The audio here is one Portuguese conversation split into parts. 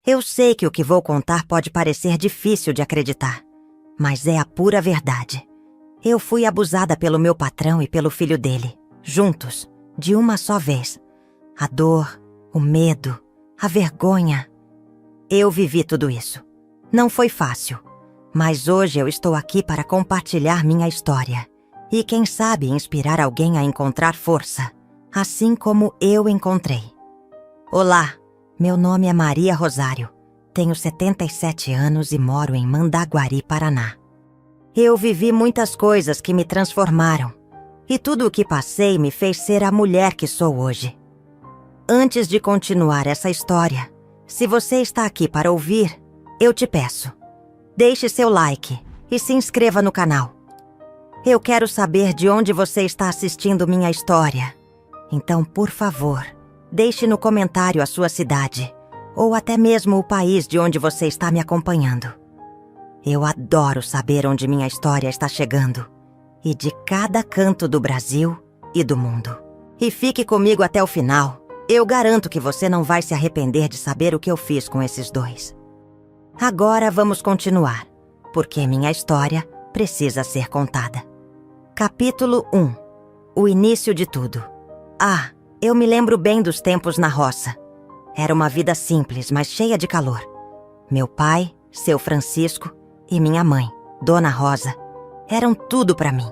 Eu sei que o que vou contar pode parecer difícil de acreditar, mas é a pura verdade. Eu fui abusada pelo meu patrão e pelo filho dele, juntos, de uma só vez. A dor, o medo, a vergonha. Eu vivi tudo isso. Não foi fácil, mas hoje eu estou aqui para compartilhar minha história e, quem sabe, inspirar alguém a encontrar força, assim como eu encontrei. Olá, meu nome é Maria Rosário, tenho 77 anos e moro em Mandaguari, Paraná. Eu vivi muitas coisas que me transformaram, e tudo o que passei me fez ser a mulher que sou hoje. Antes de continuar essa história, se você está aqui para ouvir, eu te peço, deixe seu like e se inscreva no canal. Eu quero saber de onde você está assistindo minha história. Então, por favor, deixe no comentário a sua cidade, ou até mesmo o país de onde você está me acompanhando. Eu adoro saber onde minha história está chegando, e de cada canto do Brasil e do mundo. E fique comigo até o final. Eu garanto que você não vai se arrepender de saber o que eu fiz com esses dois. Agora vamos continuar, porque minha história precisa ser contada. Capítulo 1. O início de tudo. Eu me lembro bem dos tempos na roça. Era uma vida simples, mas cheia de calor. Meu pai, seu Francisco, e minha mãe, Dona Rosa, eram tudo para mim.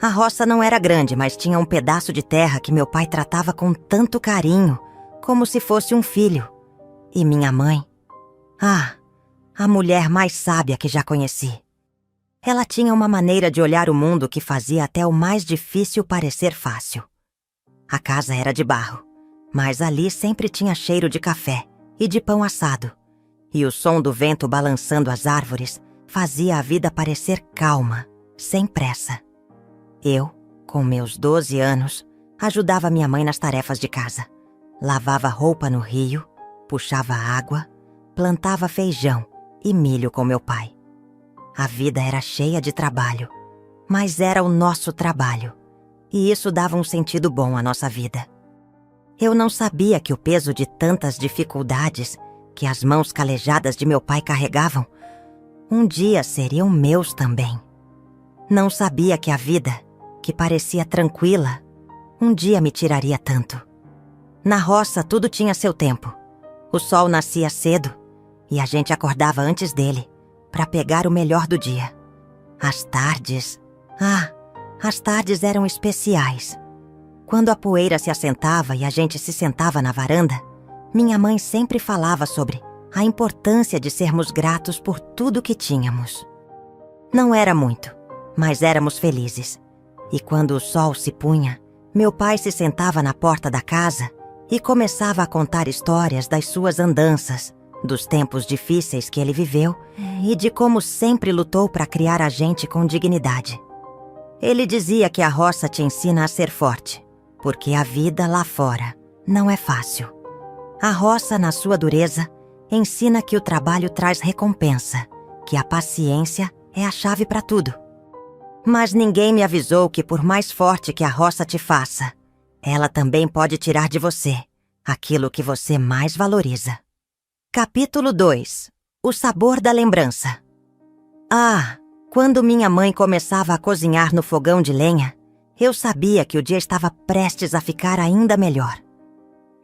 A roça não era grande, mas tinha um pedaço de terra que meu pai tratava com tanto carinho, como se fosse um filho. E minha mãe? A mulher mais sábia que já conheci. Ela tinha uma maneira de olhar o mundo que fazia até o mais difícil parecer fácil. A casa era de barro, mas ali sempre tinha cheiro de café e de pão assado. E o som do vento balançando as árvores fazia a vida parecer calma, sem pressa. Eu, com meus 12 anos, ajudava minha mãe nas tarefas de casa. Lavava roupa no rio, puxava água, plantava feijão e milho com meu pai. A vida era cheia de trabalho, mas era o nosso trabalho, e isso dava um sentido bom à nossa vida. Eu não sabia que o peso de tantas dificuldades que as mãos calejadas de meu pai carregavam, um dia seriam meus também. Não sabia que a vida, que parecia tranquila, um dia me tiraria tanto. Na roça tudo tinha seu tempo. O sol nascia cedo e a gente acordava antes dele para pegar o melhor do dia. As tardes eram especiais. Quando a poeira se assentava e a gente se sentava na varanda, minha mãe sempre falava sobre a importância de sermos gratos por tudo que tínhamos. Não era muito, mas éramos felizes. E quando o sol se punha, meu pai se sentava na porta da casa e começava a contar histórias das suas andanças, dos tempos difíceis que ele viveu e de como sempre lutou para criar a gente com dignidade. Ele dizia que a roça te ensina a ser forte, porque a vida lá fora não é fácil. A roça, na sua dureza, ensina que o trabalho traz recompensa, que a paciência é a chave para tudo. Mas ninguém me avisou que, por mais forte que a roça te faça, ela também pode tirar de você aquilo que você mais valoriza. Capítulo 2. O sabor da lembrança. Quando minha mãe começava a cozinhar no fogão de lenha, eu sabia que o dia estava prestes a ficar ainda melhor.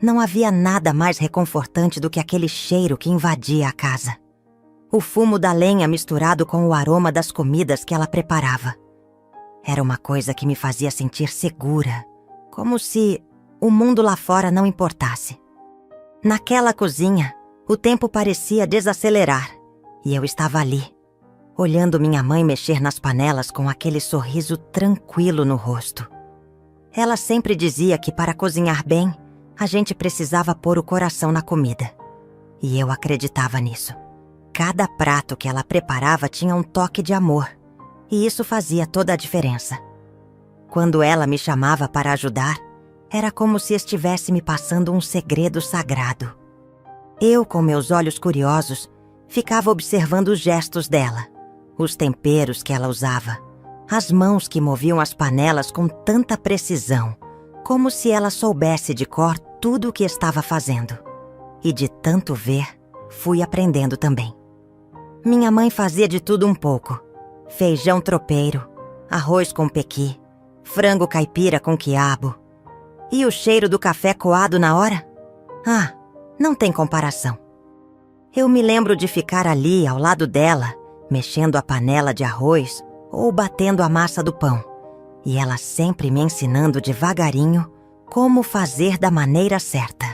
Não havia nada mais reconfortante do que aquele cheiro que invadia a casa. O fumo da lenha misturado com o aroma das comidas que ela preparava. Era uma coisa que me fazia sentir segura, como se o mundo lá fora não importasse. Naquela cozinha, o tempo parecia desacelerar e eu estava ali, olhando minha mãe mexer nas panelas com aquele sorriso tranquilo no rosto. Ela sempre dizia que para cozinhar bem, a gente precisava pôr o coração na comida. E eu acreditava nisso. Cada prato que ela preparava tinha um toque de amor, e isso fazia toda a diferença. Quando ela me chamava para ajudar, era como se estivesse me passando um segredo sagrado. Eu, com meus olhos curiosos, ficava observando os gestos dela, os temperos que ela usava, as mãos que moviam as panelas com tanta precisão, como se ela soubesse de cor tudo o que estava fazendo. E de tanto ver, fui aprendendo também. Minha mãe fazia de tudo um pouco. Feijão tropeiro, arroz com pequi, frango caipira com quiabo. E o cheiro do café coado na hora? Ah, não tem comparação. Eu me lembro de ficar ali ao lado dela, mexendo a panela de arroz ou batendo a massa do pão. E ela sempre me ensinando devagarinho como fazer da maneira certa.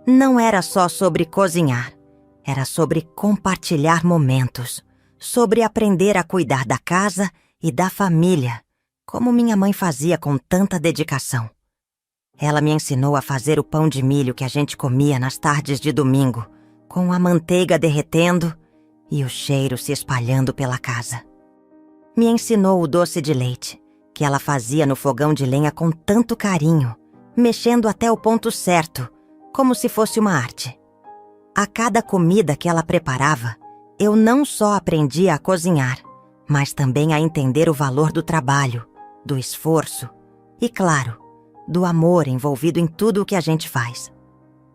Não era só sobre cozinhar, era sobre compartilhar momentos, sobre aprender a cuidar da casa e da família, como minha mãe fazia com tanta dedicação. Ela me ensinou a fazer o pão de milho que a gente comia nas tardes de domingo, com a manteiga derretendo e o cheiro se espalhando pela casa. Me ensinou o doce de leite, que ela fazia no fogão de lenha com tanto carinho, mexendo até o ponto certo, como se fosse uma arte. A cada comida que ela preparava, eu não só aprendia a cozinhar, mas também a entender o valor do trabalho, do esforço e, claro, do amor envolvido em tudo o que a gente faz.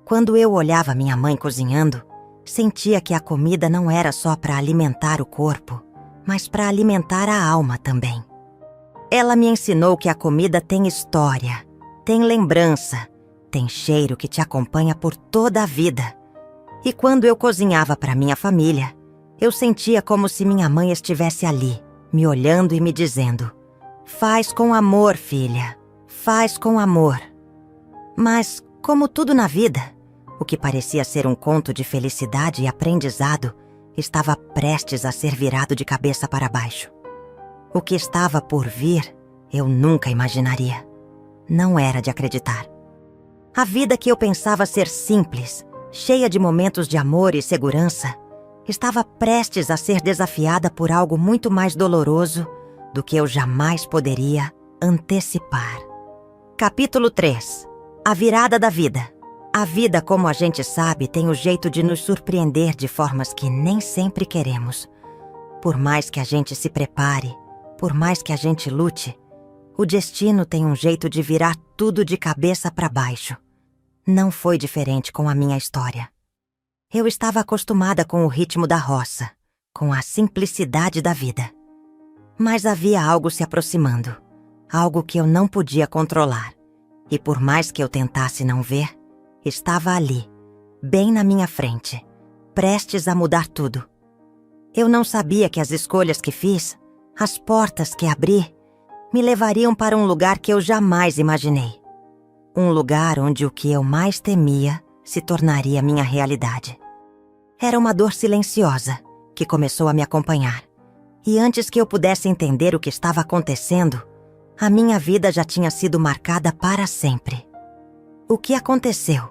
Quando eu olhava minha mãe cozinhando, sentia que a comida não era só para alimentar o corpo, mas para alimentar a alma também. Ela me ensinou que a comida tem história, tem lembrança, tem cheiro que te acompanha por toda a vida. E quando eu cozinhava para minha família, eu sentia como se minha mãe estivesse ali, me olhando e me dizendo: "Faz com amor, filha, faz com amor." Mas, como tudo na vida, o que parecia ser um conto de felicidade e aprendizado estava prestes a ser virado de cabeça para baixo. O que estava por vir, eu nunca imaginaria. Não era de acreditar. A vida que eu pensava ser simples, cheia de momentos de amor e segurança, estava prestes a ser desafiada por algo muito mais doloroso do que eu jamais poderia antecipar. Capítulo 3. A virada da vida. A vida, como a gente sabe, tem o jeito de nos surpreender de formas que nem sempre queremos. Por mais que a gente se prepare, por mais que a gente lute, o destino tem um jeito de virar tudo de cabeça para baixo. Não foi diferente com a minha história. Eu estava acostumada com o ritmo da roça, com a simplicidade da vida. Mas havia algo se aproximando, algo que eu não podia controlar. E por mais que eu tentasse não ver, estava ali, bem na minha frente, prestes a mudar tudo. Eu não sabia que as escolhas que fiz, as portas que abri, me levariam para um lugar que eu jamais imaginei. Um lugar onde o que eu mais temia se tornaria minha realidade. Era uma dor silenciosa que começou a me acompanhar. E antes que eu pudesse entender o que estava acontecendo, a minha vida já tinha sido marcada para sempre. O que aconteceu?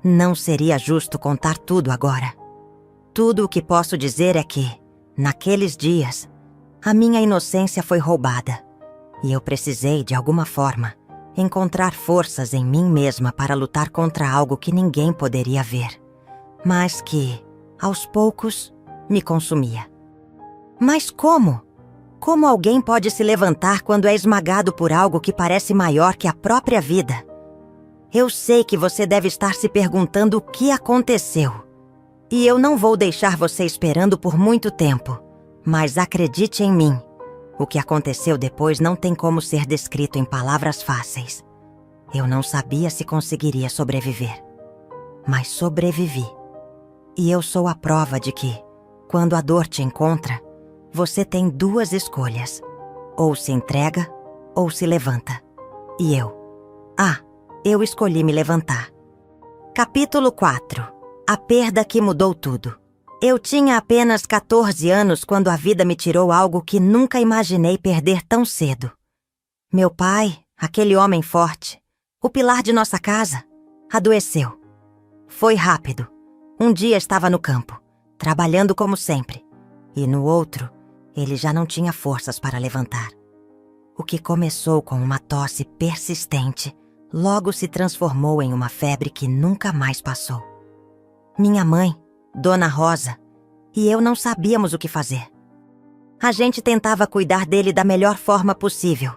Não seria justo contar tudo agora. Tudo o que posso dizer é que, naqueles dias, a minha inocência foi roubada. E eu precisei, de alguma forma, encontrar forças em mim mesma para lutar contra algo que ninguém poderia ver, mas que, aos poucos, me consumia. Mas como? Como alguém pode se levantar quando é esmagado por algo que parece maior que a própria vida? Eu sei que você deve estar se perguntando o que aconteceu. E eu não vou deixar você esperando por muito tempo, mas acredite em mim. O que aconteceu depois não tem como ser descrito em palavras fáceis. Eu não sabia se conseguiria sobreviver. Mas sobrevivi. E eu sou a prova de que, quando a dor te encontra, você tem duas escolhas. Ou se entrega, ou se levanta. E eu escolhi me levantar. Capítulo 4. A perda que mudou tudo. Eu tinha apenas 14 anos quando a vida me tirou algo que nunca imaginei perder tão cedo. Meu pai, aquele homem forte, o pilar de nossa casa, adoeceu. Foi rápido. Um dia estava no campo, trabalhando como sempre, e no outro, ele já não tinha forças para levantar. O que começou com uma tosse persistente, logo se transformou em uma febre que nunca mais passou. Minha mãe, Dona Rosa, e eu não sabíamos o que fazer. A gente tentava cuidar dele da melhor forma possível,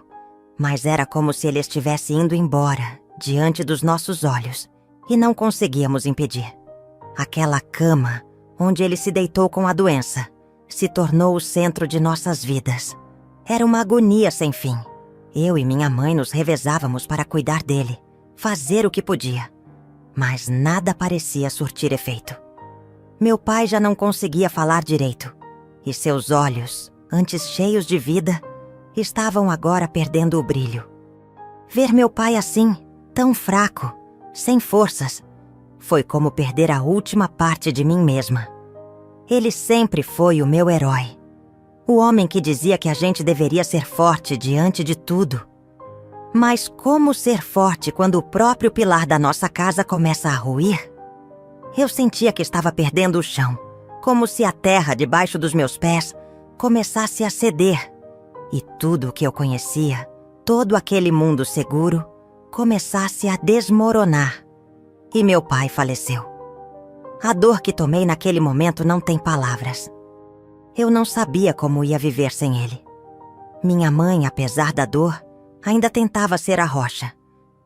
mas era como se ele estivesse indo embora, diante dos nossos olhos, e não conseguíamos impedir. Aquela cama onde ele se deitou com a doença se tornou o centro de nossas vidas. Era uma agonia sem fim. Eu e minha mãe nos revezávamos para cuidar dele, fazer o que podia. Mas nada parecia surtir efeito. Meu pai já não conseguia falar direito, e seus olhos, antes cheios de vida, estavam agora perdendo o brilho. Ver meu pai assim, tão fraco, sem forças, foi como perder a última parte de mim mesma. Ele sempre foi o meu herói. O homem que dizia que a gente deveria ser forte diante de tudo. Mas como ser forte quando o próprio pilar da nossa casa começa a ruir? Eu sentia que estava perdendo o chão, como se a terra debaixo dos meus pés começasse a ceder. E tudo o que eu conhecia, todo aquele mundo seguro, começasse a desmoronar. E meu pai faleceu. A dor que tomei naquele momento não tem palavras. Eu não sabia como ia viver sem ele. Minha mãe, apesar da dor, ainda tentava ser a rocha.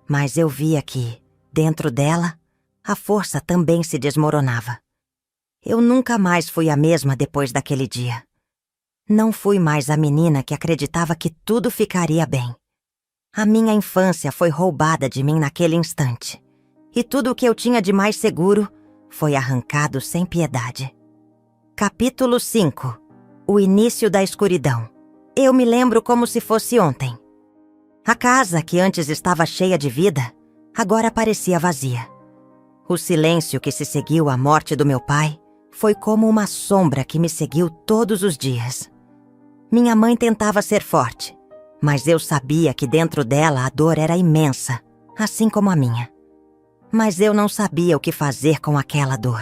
Mas eu via que, dentro dela, a força também se desmoronava. Eu nunca mais fui a mesma depois daquele dia. Não fui mais a menina que acreditava que tudo ficaria bem. A minha infância foi roubada de mim naquele instante. E tudo o que eu tinha de mais seguro foi arrancado sem piedade. Capítulo 5. O início da escuridão. Eu me lembro como se fosse ontem. A casa, que antes estava cheia de vida, agora parecia vazia. O silêncio que se seguiu à morte do meu pai foi como uma sombra que me seguiu todos os dias. Minha mãe tentava ser forte, mas eu sabia que dentro dela a dor era imensa, assim como a minha. Mas eu não sabia o que fazer com aquela dor.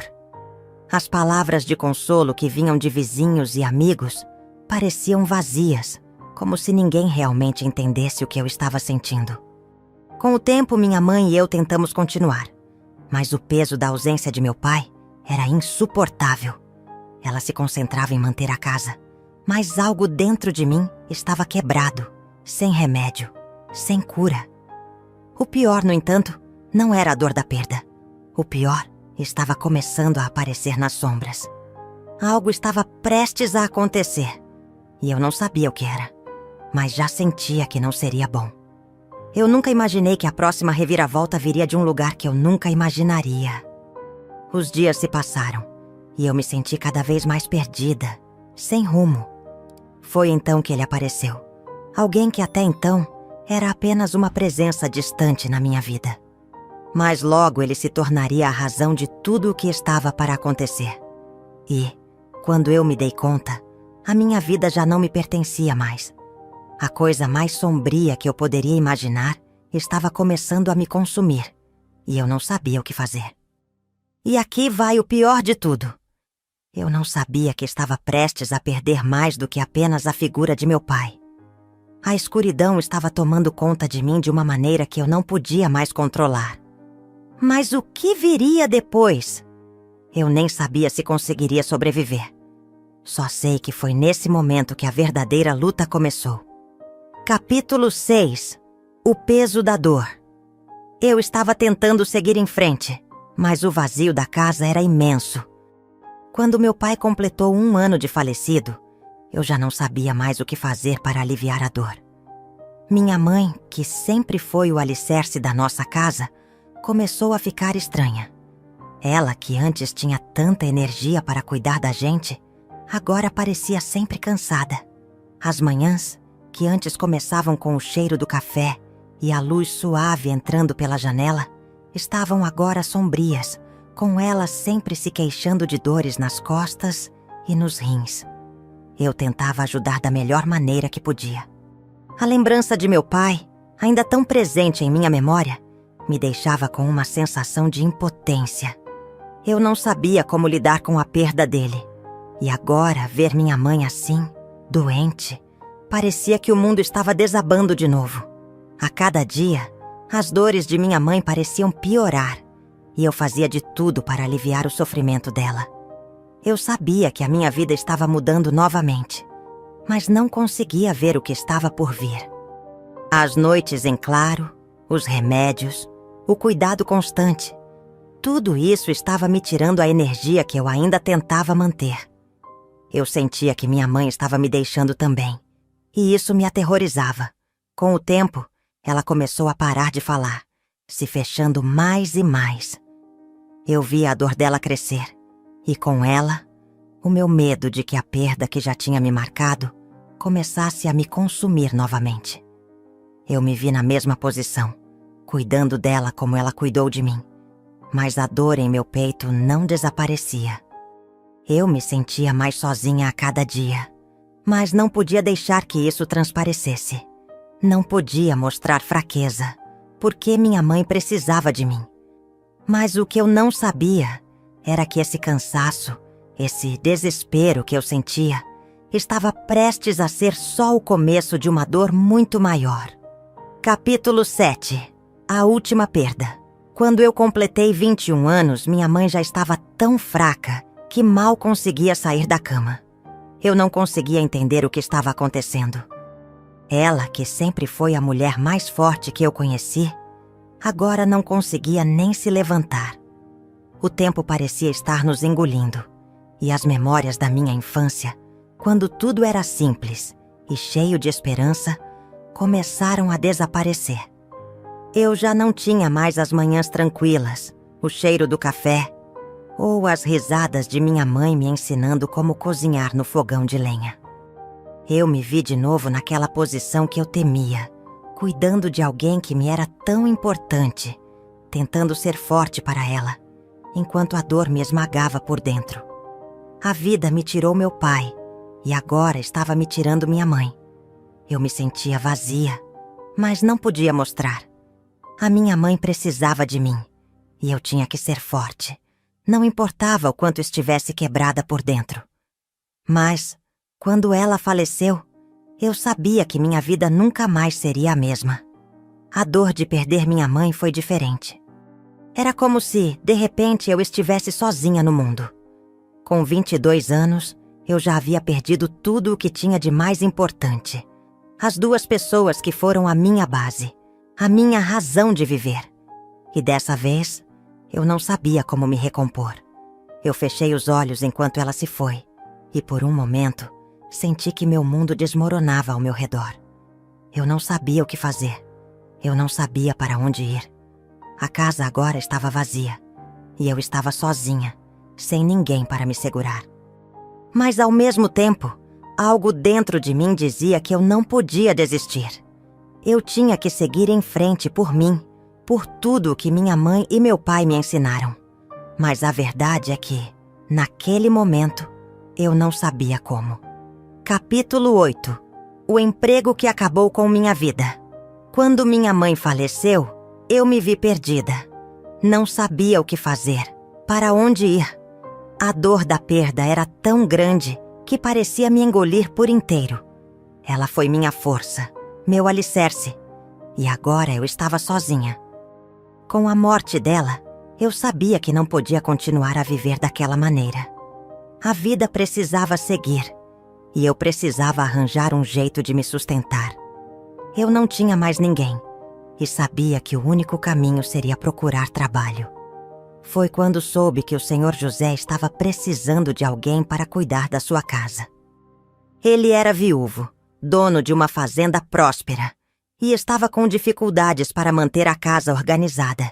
As palavras de consolo que vinham de vizinhos e amigos pareciam vazias, como se ninguém realmente entendesse o que eu estava sentindo. Com o tempo, minha mãe e eu tentamos continuar, mas o peso da ausência de meu pai era insuportável. Ela se concentrava em manter a casa, mas algo dentro de mim estava quebrado, sem remédio, sem cura. O pior, no entanto, não era a dor da perda. O pior estava começando a aparecer nas sombras. Algo estava prestes a acontecer, e eu não sabia o que era, mas já sentia que não seria bom. Eu nunca imaginei que a próxima reviravolta viria de um lugar que eu nunca imaginaria. Os dias se passaram, e eu me senti cada vez mais perdida, sem rumo. Foi então que ele apareceu. Alguém que até então era apenas uma presença distante na minha vida. Mas logo ele se tornaria a razão de tudo o que estava para acontecer. E, quando eu me dei conta, a minha vida já não me pertencia mais. A coisa mais sombria que eu poderia imaginar estava começando a me consumir, e eu não sabia o que fazer. E aqui vai o pior de tudo. Eu não sabia que estava prestes a perder mais do que apenas a figura de meu pai. A escuridão estava tomando conta de mim de uma maneira que eu não podia mais controlar. Mas o que viria depois? Eu nem sabia se conseguiria sobreviver. Só sei que foi nesse momento que a verdadeira luta começou. Capítulo 6. O peso da dor. Eu estava tentando seguir em frente, mas o vazio da casa era imenso. Quando meu pai completou 1 ano de falecido, eu já não sabia mais o que fazer para aliviar a dor. Minha mãe, que sempre foi o alicerce da nossa casa, começou a ficar estranha. Ela, que antes tinha tanta energia para cuidar da gente, agora parecia sempre cansada. As manhãs, que antes começavam com o cheiro do café e a luz suave entrando pela janela, estavam agora sombrias, com ela sempre se queixando de dores nas costas e nos rins. Eu tentava ajudar da melhor maneira que podia. A lembrança de meu pai, ainda tão presente em minha memória, me deixava com uma sensação de impotência. Eu não sabia como lidar com a perda dele. E agora, ver minha mãe assim, doente, parecia que o mundo estava desabando de novo. A cada dia, as dores de minha mãe pareciam piorar, e eu fazia de tudo para aliviar o sofrimento dela. Eu sabia que a minha vida estava mudando novamente, mas não conseguia ver o que estava por vir. As noites em claro, os remédios, o cuidado constante. Tudo isso estava me tirando a energia que eu ainda tentava manter. Eu sentia que minha mãe estava me deixando também, e isso me aterrorizava. Com o tempo, ela começou a parar de falar, se fechando mais e mais. Eu via a dor dela crescer, e com ela, o meu medo de que a perda que já tinha me marcado começasse a me consumir novamente. Eu me vi na mesma posição, cuidando dela como ela cuidou de mim, mas a dor em meu peito não desaparecia. Eu me sentia mais sozinha a cada dia, mas não podia deixar que isso transparecesse. Não podia mostrar fraqueza, porque minha mãe precisava de mim. Mas o que eu não sabia era que esse cansaço, esse desespero que eu sentia, estava prestes a ser só o começo de uma dor muito maior. Capítulo 7. A última perda. Quando eu completei 21 anos, minha mãe já estava tão fraca que mal conseguia sair da cama. Eu não conseguia entender o que estava acontecendo. Ela, que sempre foi a mulher mais forte que eu conheci, agora não conseguia nem se levantar. O tempo parecia estar nos engolindo, e as memórias da minha infância, quando tudo era simples e cheio de esperança, começaram a desaparecer. Eu já não tinha mais as manhãs tranquilas, o cheiro do café, ou as risadas de minha mãe me ensinando como cozinhar no fogão de lenha. Eu me vi de novo naquela posição que eu temia, cuidando de alguém que me era tão importante, tentando ser forte para ela, enquanto a dor me esmagava por dentro. A vida me tirou meu pai, e agora estava me tirando minha mãe. Eu me sentia vazia, mas não podia mostrar. A minha mãe precisava de mim, e eu tinha que ser forte. Não importava o quanto estivesse quebrada por dentro. Mas, quando ela faleceu, eu sabia que minha vida nunca mais seria a mesma. A dor de perder minha mãe foi diferente. Era como se, de repente, eu estivesse sozinha no mundo. Com 22 anos, eu já havia perdido tudo o que tinha de mais importante. As duas pessoas que foram a minha base, a minha razão de viver. E dessa vez, eu não sabia como me recompor. Eu fechei os olhos enquanto ela se foi, e por um momento, senti que meu mundo desmoronava ao meu redor. Eu não sabia o que fazer. Eu não sabia para onde ir. A casa agora estava vazia, e eu estava sozinha, sem ninguém para me segurar. Mas ao mesmo tempo, algo dentro de mim dizia que eu não podia desistir. Eu tinha que seguir em frente por mim, por tudo o que minha mãe e meu pai me ensinaram. Mas a verdade é que, naquele momento, eu não sabia como. Capítulo 8. O emprego que acabou com minha vida. Quando minha mãe faleceu, eu me vi perdida. Não sabia o que fazer, para onde ir. A dor da perda era tão grande que parecia me engolir por inteiro. Ela foi minha força, meu alicerce, e agora eu estava sozinha. Com a morte dela, eu sabia que não podia continuar a viver daquela maneira. A vida precisava seguir, e eu precisava arranjar um jeito de me sustentar. Eu não tinha mais ninguém, e sabia que o único caminho seria procurar trabalho. Foi quando soube que o Senhor José estava precisando de alguém para cuidar da sua casa. Ele era viúvo, dono de uma fazenda próspera, e estava com dificuldades para manter a casa organizada,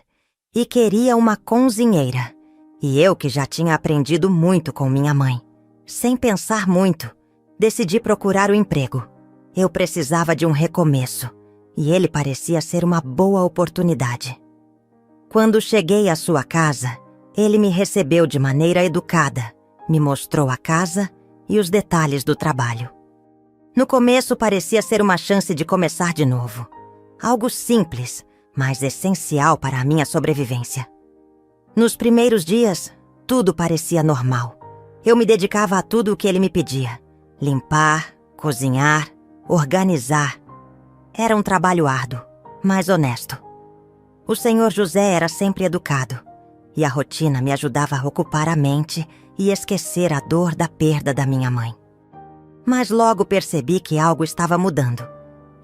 e queria uma cozinheira. E eu, que já tinha aprendido muito com minha mãe, sem pensar muito, decidi procurar o emprego. Eu precisava de um recomeço, e ele parecia ser uma boa oportunidade. Quando cheguei à sua casa, ele me recebeu de maneira educada, me mostrou a casa e os detalhes do trabalho. No começo parecia ser uma chance de começar de novo. Algo simples, mas essencial para a minha sobrevivência. Nos primeiros dias, tudo parecia normal. Eu me dedicava a tudo o que ele me pedia. Limpar, cozinhar, organizar. Era um trabalho árduo, mas honesto. O Senhor José era sempre educado, e a rotina me ajudava a ocupar a mente e esquecer a dor da perda da minha mãe. Mas logo percebi que algo estava mudando,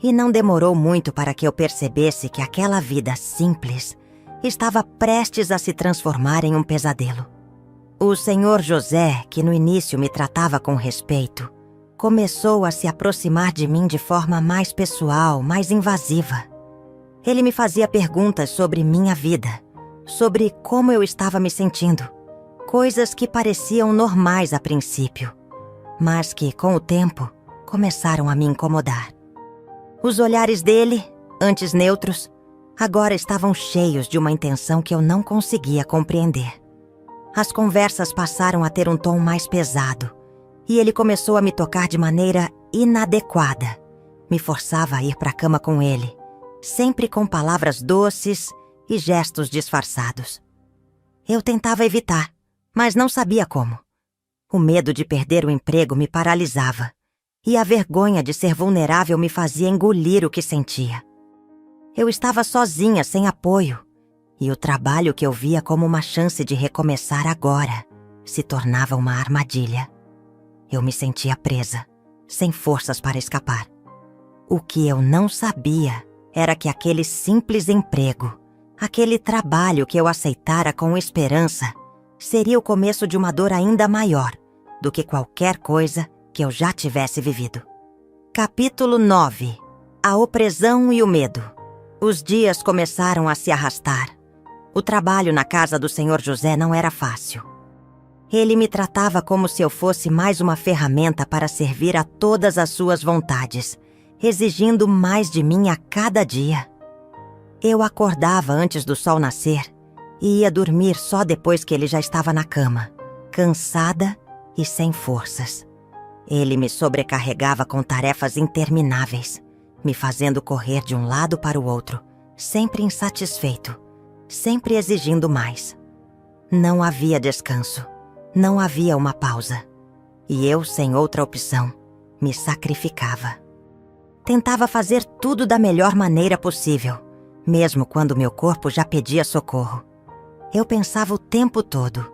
e não demorou muito para que eu percebesse que aquela vida simples estava prestes a se transformar em um pesadelo. O senhor José, que no início me tratava com respeito, começou a se aproximar de mim de forma mais pessoal, mais invasiva. Ele me fazia perguntas sobre minha vida, sobre como eu estava me sentindo, coisas que pareciam normais a princípio, mas que, com o tempo, começaram a me incomodar. Os olhares dele, antes neutros, agora estavam cheios de uma intenção que eu não conseguia compreender. As conversas passaram a ter um tom mais pesado, e ele começou a me tocar de maneira inadequada. Me forçava a ir para a cama com ele, sempre com palavras doces e gestos disfarçados. Eu tentava evitar, mas não sabia como. O medo de perder o emprego me paralisava, e a vergonha de ser vulnerável me fazia engolir o que sentia. Eu estava sozinha, sem apoio, e o trabalho que eu via como uma chance de recomeçar agora se tornava uma armadilha. Eu me sentia presa, sem forças para escapar. O que eu não sabia era que aquele simples emprego, aquele trabalho que eu aceitara com esperança, seria o começo de uma dor ainda maior do que qualquer coisa que eu já tivesse vivido. Capítulo 9. A opressão e o medo. Os dias começaram a se arrastar. O trabalho na casa do senhor José não era fácil. Ele me tratava como se eu fosse mais uma ferramenta para servir a todas as suas vontades, exigindo mais de mim a cada dia. Eu acordava antes do sol nascer e ia dormir só depois que ele já estava na cama, cansada e sem forças. Ele me sobrecarregava com tarefas intermináveis, me fazendo correr de um lado para o outro, sempre insatisfeito, sempre exigindo mais. Não havia descanso, não havia uma pausa. E eu, sem outra opção, me sacrificava. Tentava fazer tudo da melhor maneira possível, mesmo quando meu corpo já pedia socorro. Eu pensava o tempo todo: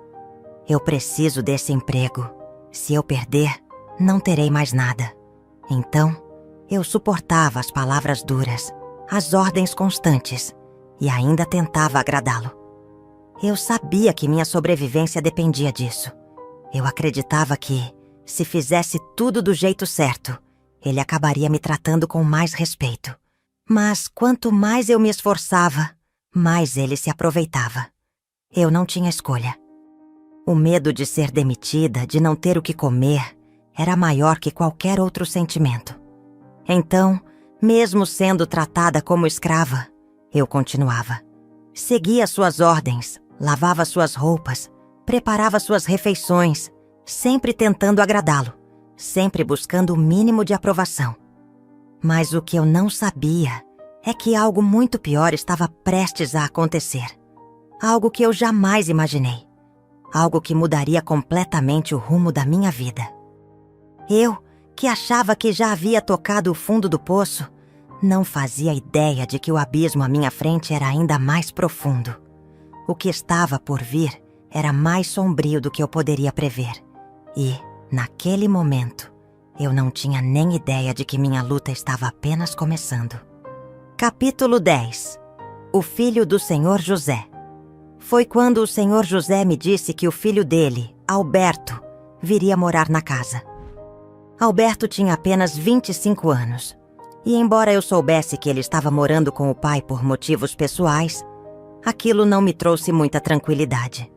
eu preciso desse emprego. Se eu perder, não terei mais nada. Então, eu suportava as palavras duras, as ordens constantes, e ainda tentava agradá-lo. Eu sabia que minha sobrevivência dependia disso. Eu acreditava que, se fizesse tudo do jeito certo, ele acabaria me tratando com mais respeito. Mas quanto mais eu me esforçava, mais ele se aproveitava. Eu não tinha escolha. O medo de ser demitida, de não ter o que comer, era maior que qualquer outro sentimento. Então, mesmo sendo tratada como escrava, eu continuava. Seguia suas ordens, lavava suas roupas, preparava suas refeições, sempre tentando agradá-lo, sempre buscando o mínimo de aprovação. Mas o que eu não sabia é que algo muito pior estava prestes a acontecer. Algo que eu jamais imaginei. Algo que mudaria completamente o rumo da minha vida. Eu, que achava que já havia tocado o fundo do poço, não fazia ideia de que o abismo à minha frente era ainda mais profundo. O que estava por vir era mais sombrio do que eu poderia prever. E, naquele momento, eu não tinha nem ideia de que minha luta estava apenas começando. Capítulo 10. O filho do senhor José. Foi quando o senhor José me disse que o filho dele, Alberto, viria morar na casa. Alberto tinha apenas 25 anos. E embora eu soubesse que ele estava morando com o pai por motivos pessoais, aquilo não me trouxe muita tranquilidade.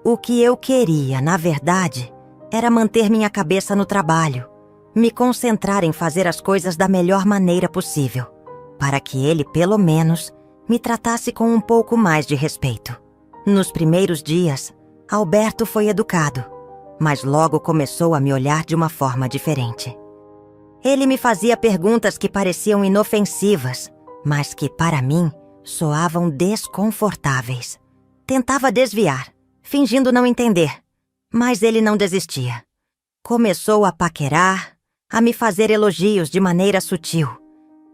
O que eu queria, na verdade, era manter minha cabeça no trabalho, me concentrar em fazer as coisas da melhor maneira possível, para que ele, pelo menos, me tratasse com um pouco mais de respeito. Nos primeiros dias, Alberto foi educado, mas logo começou a me olhar de uma forma diferente. Ele me fazia perguntas que pareciam inofensivas, mas que, para mim, soavam desconfortáveis. Tentava desviar, fingindo não entender, mas ele não desistia. Começou a paquerar, a me fazer elogios de maneira sutil,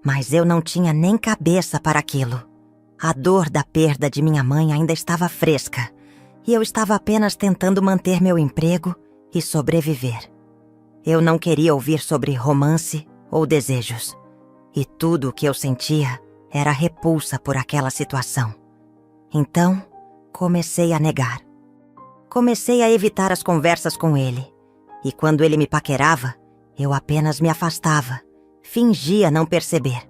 mas eu não tinha nem cabeça para aquilo. A dor da perda de minha mãe ainda estava fresca, e eu estava apenas tentando manter meu emprego e sobreviver. Eu não queria ouvir sobre romance ou desejos, e tudo o que eu sentia era repulsa por aquela situação. Então, comecei a negar. Comecei a evitar as conversas com ele. E quando ele me paquerava, eu apenas me afastava, fingia não perceber.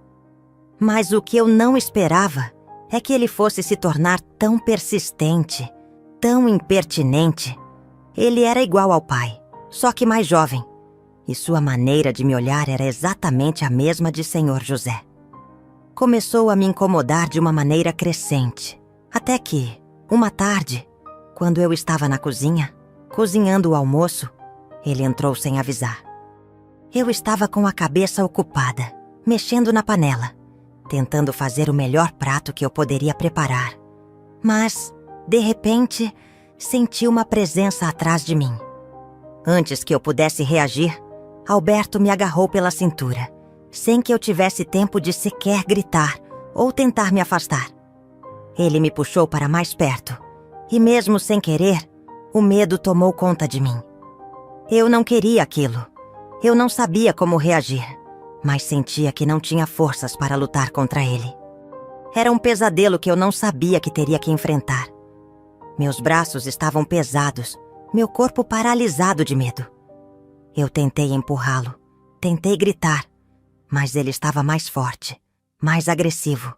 Mas o que eu não esperava é que ele fosse se tornar tão persistente, tão impertinente. Ele era igual ao pai, só que mais jovem. E sua maneira de me olhar era exatamente a mesma de Senhor José. Começou a me incomodar de uma maneira crescente. Até que, uma tarde, quando eu estava na cozinha, cozinhando o almoço, ele entrou sem avisar. Eu estava com a cabeça ocupada, mexendo na panela, tentando fazer o melhor prato que eu poderia preparar. Mas, de repente, senti uma presença atrás de mim. Antes que eu pudesse reagir, Alberto me agarrou pela cintura, sem que eu tivesse tempo de sequer gritar ou tentar me afastar. Ele me puxou para mais perto, e mesmo sem querer, o medo tomou conta de mim. Eu não queria aquilo. Eu não sabia como reagir, mas sentia que não tinha forças para lutar contra ele. Era um pesadelo que eu não sabia que teria que enfrentar. Meus braços estavam pesados, meu corpo paralisado de medo. Eu tentei empurrá-lo, tentei gritar, mas ele estava mais forte, mais agressivo.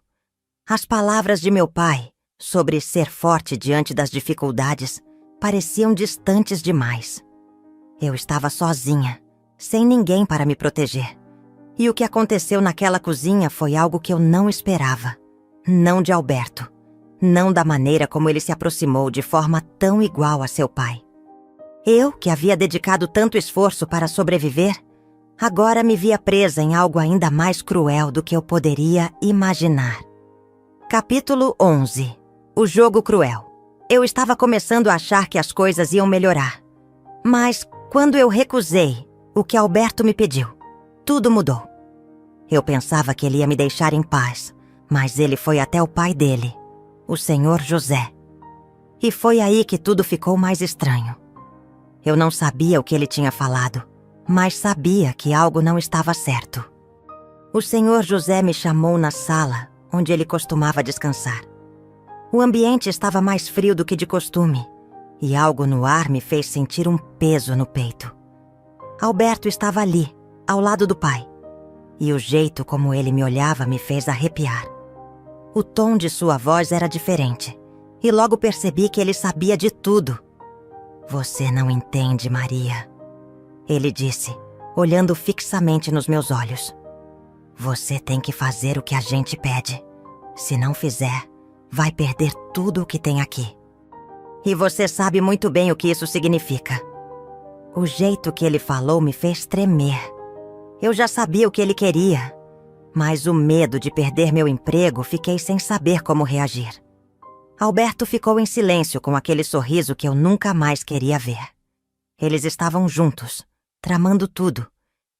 As palavras de meu pai sobre ser forte diante das dificuldades pareciam distantes demais. Eu estava sozinha, sem ninguém para me proteger. E o que aconteceu naquela cozinha foi algo que eu não esperava. Não de Alberto. Não da maneira como ele se aproximou de forma tão igual a seu pai. Eu, que havia dedicado tanto esforço para sobreviver, agora me via presa em algo ainda mais cruel do que eu poderia imaginar. Capítulo 11. O jogo cruel. Eu estava começando a achar que as coisas iam melhorar. Mas, quando eu recusei o que Alberto me pediu, tudo mudou. Eu pensava que ele ia me deixar em paz, mas ele foi até o pai dele, o Senhor José. E foi aí que tudo ficou mais estranho. Eu não sabia o que ele tinha falado, mas sabia que algo não estava certo. O Senhor José me chamou na sala, onde ele costumava descansar. O ambiente estava mais frio do que de costume, e algo no ar me fez sentir um peso no peito. Alberto estava ali, ao lado do pai, e o jeito como ele me olhava me fez arrepiar. O tom de sua voz era diferente, e logo percebi que ele sabia de tudo. "Você não entende, Maria", ele disse, olhando fixamente nos meus olhos. "Você tem que fazer o que a gente pede. Se não fizer, vai perder tudo o que tem aqui. E você sabe muito bem o que isso significa." O jeito que ele falou me fez tremer. Eu já sabia o que ele queria, mas o medo de perder meu emprego fiquei sem saber como reagir. Alberto ficou em silêncio com aquele sorriso que eu nunca mais queria ver. Eles estavam juntos, tramando tudo,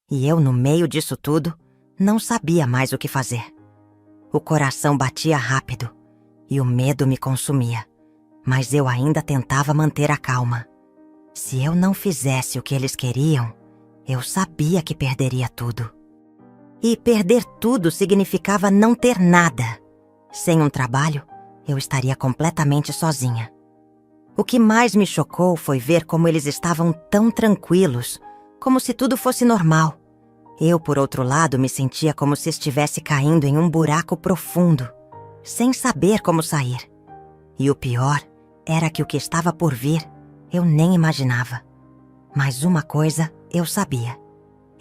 e eu, no meio disso tudo, não sabia mais o que fazer. O coração batia rápido e o medo me consumia, mas eu ainda tentava manter a calma. Se eu não fizesse o que eles queriam, eu sabia que perderia tudo. E perder tudo significava não ter nada. Sem um trabalho, eu estaria completamente sozinha. O que mais me chocou foi ver como eles estavam tão tranquilos, como se tudo fosse normal. Eu, por outro lado, me sentia como se estivesse caindo em um buraco profundo, sem saber como sair. E o pior era que o que estava por vir, eu nem imaginava. Mas uma coisa eu sabia.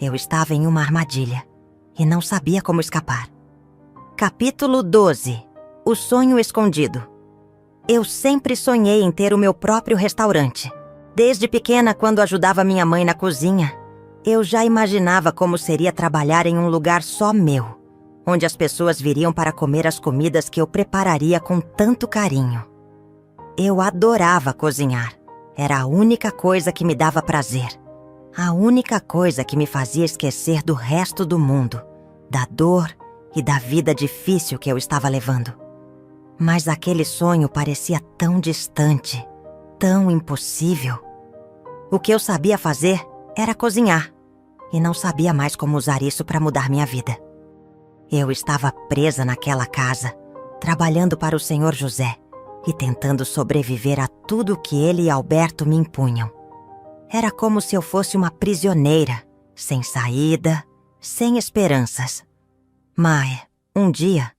Eu estava em uma armadilha e não sabia como escapar. Capítulo 12. O sonho escondido. Eu sempre sonhei em ter o meu próprio restaurante. Desde pequena, quando ajudava minha mãe na cozinha, eu já imaginava como seria trabalhar em um lugar só meu, onde as pessoas viriam para comer as comidas que eu prepararia com tanto carinho. Eu adorava cozinhar. Era a única coisa que me dava prazer. A única coisa que me fazia esquecer do resto do mundo, da dor e da vida difícil que eu estava levando. Mas aquele sonho parecia tão distante, tão impossível. O que eu sabia fazer era cozinhar, e não sabia mais como usar isso para mudar minha vida. Eu estava presa naquela casa, trabalhando para o Senhor José, e tentando sobreviver a tudo que ele e Alberto me impunham. Era como se eu fosse uma prisioneira, sem saída, sem esperanças. Mas, um dia,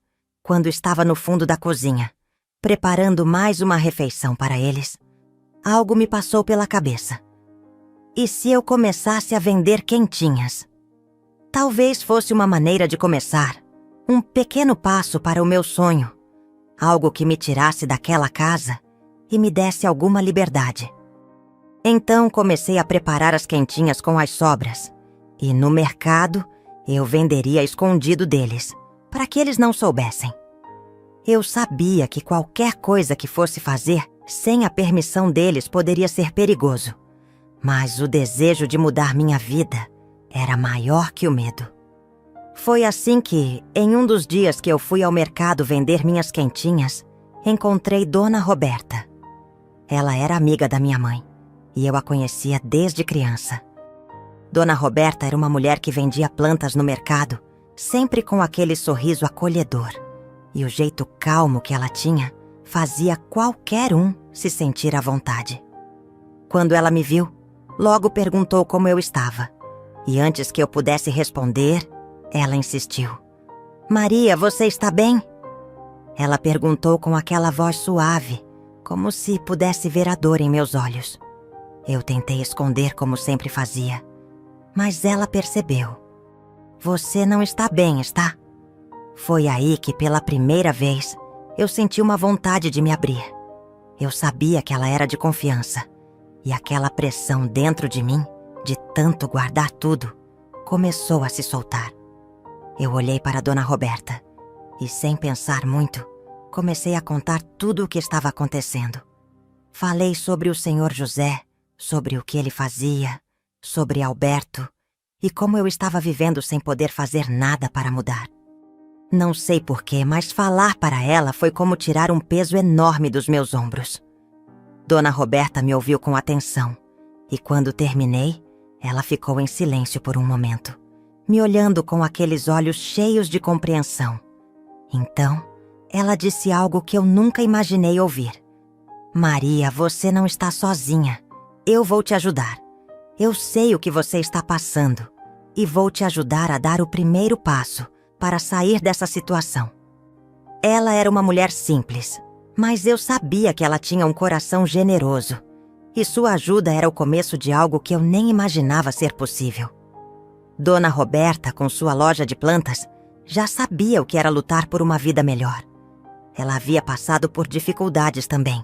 quando estava no fundo da cozinha, preparando mais uma refeição para eles, algo me passou pela cabeça. E se eu começasse a vender quentinhas? Talvez fosse uma maneira de começar, um pequeno passo para o meu sonho, algo que me tirasse daquela casa e me desse alguma liberdade. Então comecei a preparar as quentinhas com as sobras, e no mercado eu venderia escondido deles, para que eles não soubessem. Eu sabia que qualquer coisa que fosse fazer sem a permissão deles poderia ser perigoso, mas o desejo de mudar minha vida era maior que o medo. Foi assim que, em um dos dias que eu fui ao mercado vender minhas quentinhas, encontrei Dona Roberta. Ela era amiga da minha mãe, e eu a conhecia desde criança. Dona Roberta era uma mulher que vendia plantas no mercado, sempre com aquele sorriso acolhedor, e o jeito calmo que ela tinha fazia qualquer um se sentir à vontade. Quando ela me viu, logo perguntou como eu estava, e antes que eu pudesse responder, ela insistiu. "Maria, você está bem?" Ela perguntou com aquela voz suave, como se pudesse ver a dor em meus olhos. Eu tentei esconder como sempre fazia, mas ela percebeu. "Você não está bem, está?" Foi aí que, pela primeira vez, eu senti uma vontade de me abrir. Eu sabia que ela era de confiança, e aquela pressão dentro de mim, de tanto guardar tudo, começou a se soltar. Eu olhei para Dona Roberta e, sem pensar muito, comecei a contar tudo o que estava acontecendo. Falei sobre o Senhor José, sobre o que ele fazia, sobre Alberto e como eu estava vivendo sem poder fazer nada para mudar. Não sei porquê, mas falar para ela foi como tirar um peso enorme dos meus ombros. Dona Roberta me ouviu com atenção e, quando terminei, ela ficou em silêncio por um momento, me olhando com aqueles olhos cheios de compreensão. Então, ela disse algo que eu nunca imaginei ouvir. "Maria, você não está sozinha. Eu vou te ajudar. Eu sei o que você está passando e vou te ajudar a dar o primeiro passo para sair dessa situação." Ela era uma mulher simples, mas eu sabia que ela tinha um coração generoso, e sua ajuda era o começo de algo que eu nem imaginava ser possível. Dona Roberta, com sua loja de plantas, já sabia o que era lutar por uma vida melhor. Ela havia passado por dificuldades também,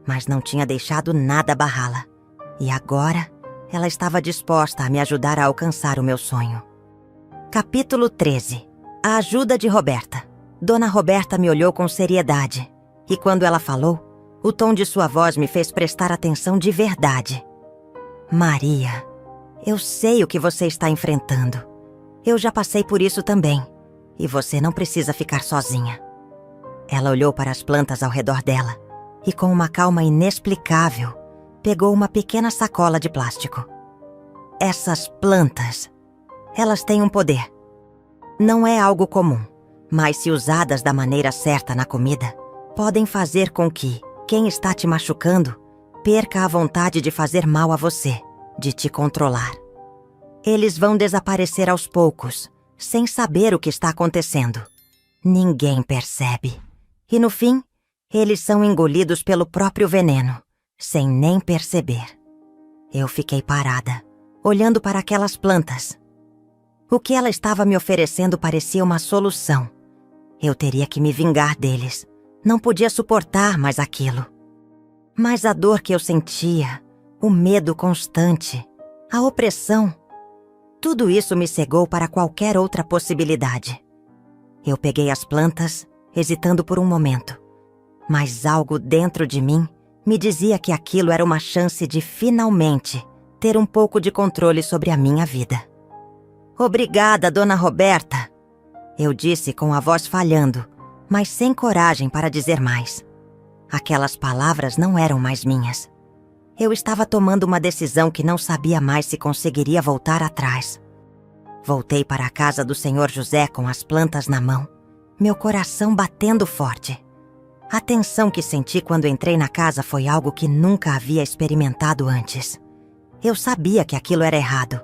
mas não tinha deixado nada abarrá-la. E agora, ela estava disposta a me ajudar a alcançar o meu sonho. Capítulo 13. A ajuda de Roberta. Dona Roberta me olhou com seriedade, e quando ela falou, o tom de sua voz me fez prestar atenção de verdade. "Maria, eu sei o que você está enfrentando. Eu já passei por isso também, e você não precisa ficar sozinha." Ela olhou para as plantas ao redor dela, e com uma calma inexplicável, pegou uma pequena sacola de plástico. "Essas plantas, elas têm um poder. Não é algo comum, mas se usadas da maneira certa na comida, podem fazer com que quem está te machucando perca a vontade de fazer mal a você, de te controlar. Eles vão desaparecer aos poucos, sem saber o que está acontecendo. Ninguém percebe. E no fim, eles são engolidos pelo próprio veneno, sem nem perceber." Eu fiquei parada, olhando para aquelas plantas. O que ela estava me oferecendo parecia uma solução. Eu teria que me vingar deles. Não podia suportar mais aquilo. Mas a dor que eu sentia, o medo constante, a opressão, tudo isso me cegou para qualquer outra possibilidade. Eu peguei as plantas, hesitando por um momento, mas algo dentro de mim me dizia que aquilo era uma chance de finalmente ter um pouco de controle sobre a minha vida. "Obrigada, Dona Roberta", eu disse com a voz falhando, mas sem coragem para dizer mais. Aquelas palavras não eram mais minhas. Eu estava tomando uma decisão que não sabia mais se conseguiria voltar atrás. Voltei para a casa do Senhor José com as plantas na mão, meu coração batendo forte. A tensão que senti quando entrei na casa foi algo que nunca havia experimentado antes. Eu sabia que aquilo era errado,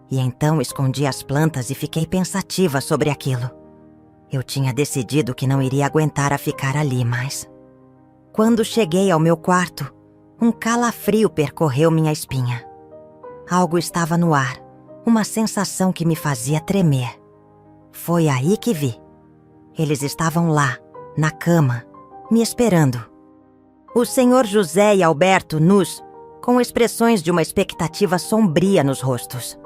e então escondi as plantas e fiquei pensativa sobre aquilo. Eu tinha decidido que não iria aguentar a ficar ali mais. Quando cheguei ao meu quarto, um calafrio percorreu minha espinha. Algo estava no ar, uma sensação que me fazia tremer. Foi aí que vi. Eles estavam lá, na cama, me esperando. O senhor José e Alberto nus, com expressões de uma expectativa sombria nos rostos.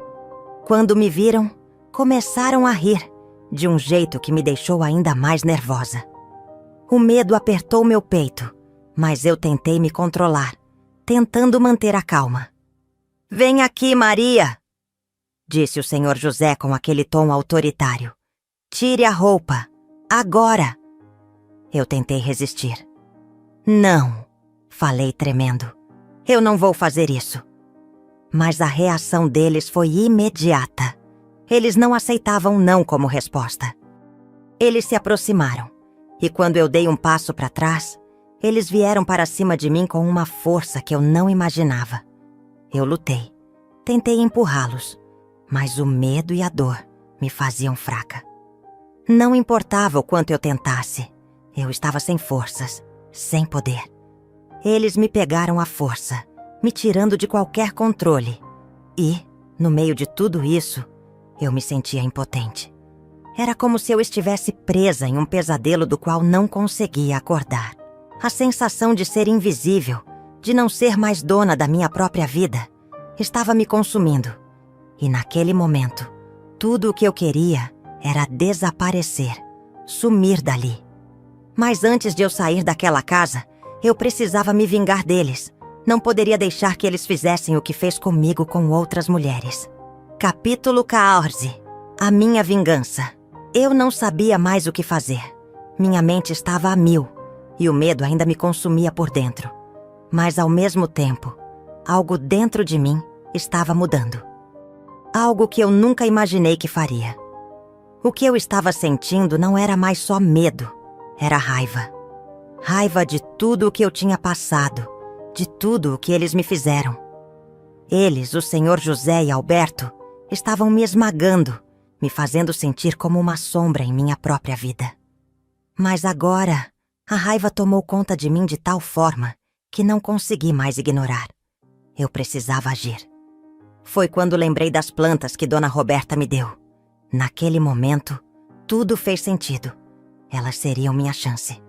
Quando me viram, começaram a rir, de um jeito que me deixou ainda mais nervosa. O medo apertou meu peito, mas eu tentei me controlar, tentando manter a calma. "Vem aqui, Maria!" disse o senhor José com aquele tom autoritário. "Tire a roupa, agora!" Eu tentei resistir. "Não", falei tremendo. "Eu não vou fazer isso." Mas a reação deles foi imediata. Eles não aceitavam não como resposta. Eles se aproximaram, e quando eu dei um passo para trás, eles vieram para cima de mim com uma força que eu não imaginava. Eu lutei, tentei empurrá-los, mas o medo e a dor me faziam fraca. Não importava o quanto eu tentasse, eu estava sem forças, sem poder. Eles me pegaram à força, me tirando de qualquer controle. E, no meio de tudo isso, eu me sentia impotente. Era como se eu estivesse presa em um pesadelo do qual não conseguia acordar. A sensação de ser invisível, de não ser mais dona da minha própria vida, estava me consumindo. E naquele momento, tudo o que eu queria era desaparecer, sumir dali. Mas antes de eu sair daquela casa, eu precisava me vingar deles. Não poderia deixar que eles fizessem o que fez comigo com outras mulheres. Capítulo 14. A minha vingança. Eu não sabia mais o que fazer. Minha mente estava a mil, e o medo ainda me consumia por dentro. Mas ao mesmo tempo, algo dentro de mim estava mudando. Algo que eu nunca imaginei que faria. O que eu estava sentindo não era mais só medo, era raiva. Raiva de tudo o que eu tinha passado, de tudo o que eles me fizeram. Eles, o senhor José e Alberto, estavam me esmagando, me fazendo sentir como uma sombra em minha própria vida. Mas agora, a raiva tomou conta de mim de tal forma que não consegui mais ignorar. Eu precisava agir. Foi quando lembrei das plantas que Dona Roberta me deu. Naquele momento, tudo fez sentido. Elas seriam minha chance.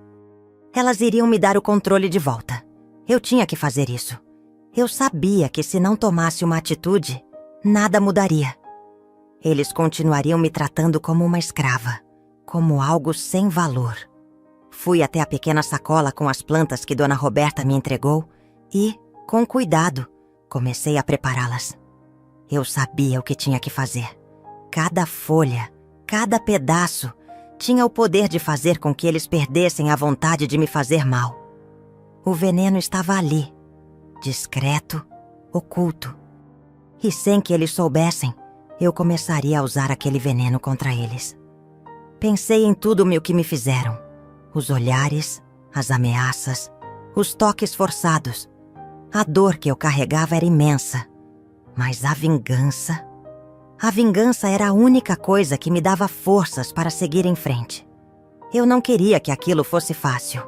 Elas iriam me dar o controle de volta. Eu tinha que fazer isso. Eu sabia que se não tomasse uma atitude, nada mudaria. Eles continuariam me tratando como uma escrava, como algo sem valor. Fui até a pequena sacola com as plantas que Dona Roberta me entregou e, com cuidado, comecei a prepará-las. Eu sabia o que tinha que fazer. Cada folha, cada pedaço, tinha o poder de fazer com que eles perdessem a vontade de me fazer mal. O veneno estava ali, discreto, oculto. E sem que eles soubessem, eu começaria a usar aquele veneno contra eles. Pensei em tudo o que me fizeram. Os olhares, as ameaças, os toques forçados. A dor que eu carregava era imensa. Mas a vingança... A vingança era a única coisa que me dava forças para seguir em frente. Eu não queria que aquilo fosse fácil.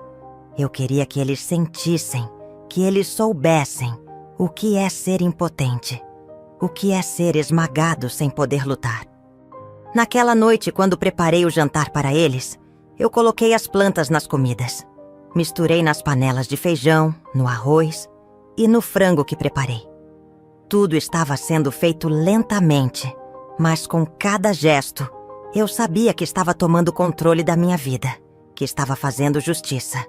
Eu queria que eles sentissem, que eles soubessem o que é ser impotente, o que é ser esmagado sem poder lutar. Naquela noite, quando preparei o jantar para eles, eu coloquei as plantas nas comidas. Misturei nas panelas de feijão, no arroz e no frango que preparei. Tudo estava sendo feito lentamente, mas com cada gesto, eu sabia que estava tomando controle da minha vida, que estava fazendo justiça.